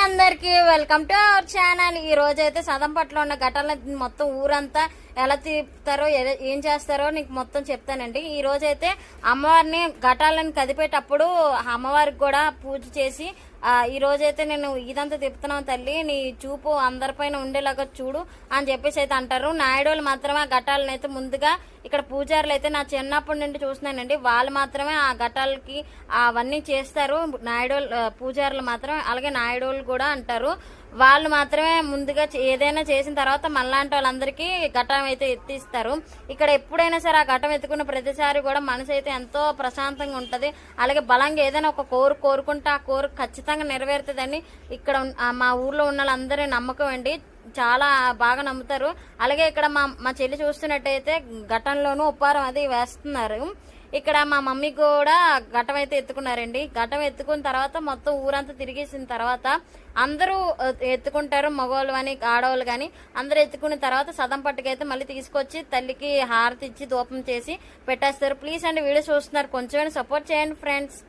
అందరికి welcome to our channel. ఈ రోజు అయితే సదంపట్లో ఉన్న ఘటాలను మొత్తం ఊరంతా ఎలా తీపుతారో ఏం చేస్తారో నీకు మొత్తం చెప్తానండి. ఈ రోజు అయితే అమ్మవారిని ఘటాలను కదిపేటప్పుడు అమ్మవారికి కూడా పూజ చేసి ఈ రోజైతే నేను ఇదంతా తిప్పుతున్నావు తల్లి, నీ చూపు అందరిపైన ఉండేలాగా చూడు అని చెప్పేసి అయితే అంటారు. నాయుడోళ్ళు మాత్రమే ఆ ఘటాలను అయితే ముందుగా ఇక్కడ పూజారులు అయితే నా చిన్నప్పటి నుండి చూస్తున్నానండి, వాళ్ళు మాత్రమే ఆ ఘటాలకి అవన్నీ చేస్తారు. నాయుడోళ్ళు పూజారులు మాత్రమే, అలాగే నాయుడోళ్ళు కూడా అంటారు. వాళ్ళు మాత్రమే ముందుగా ఏదైనా చేసిన తర్వాత మళ్ళాంటి వాళ్ళందరికీ ఘటం అయితే ఎత్తిస్తారు. ఇక్కడ ఎప్పుడైనా సరే ఆ ఘటం ఎత్తుకున్న ప్రతిసారి కూడా మనసు అయితే ఎంతో ప్రశాంతంగా ఉంటది. అలాగే బలంగా ఏదైనా ఒక కోరుకుంటే ఆ కోరిక ఖచ్చితంగా నెరవేరుతుందని ఇక్కడ మా ఊర్లో ఉన్న వాళ్ళందరి నమ్మకం అండి. చాలా బాగా నమ్ముతారు. అలాగే ఇక్కడ మా చెల్లి చూస్తున్నట్టయితే ఘటంలోనూ ఉప్పారం అది వేస్తున్నారు. ఇక్కడ మా మమ్మీ కూడా ఘటం అయితే ఎత్తుకున్నారండి. ఘటం ఎత్తుకున్న తర్వాత మొత్తం ఊరంతా తిరిగేసిన తర్వాత అందరూ ఎత్తుకుంటారు, మగవాళ్ళు కానీ ఆడవాళ్ళు కానీ అందరూ ఎత్తుకున్న తర్వాత సదం పట్టుకైతే మళ్ళీ తీసుకొచ్చి తల్లికి హారతి ఇచ్చి ధూపం చేసి పెట్టేస్తారు. ప్లీజ్ అండి, వీడియో చూస్తున్నారు కొంచెం సపోర్ట్ చేయండి ఫ్రెండ్స్.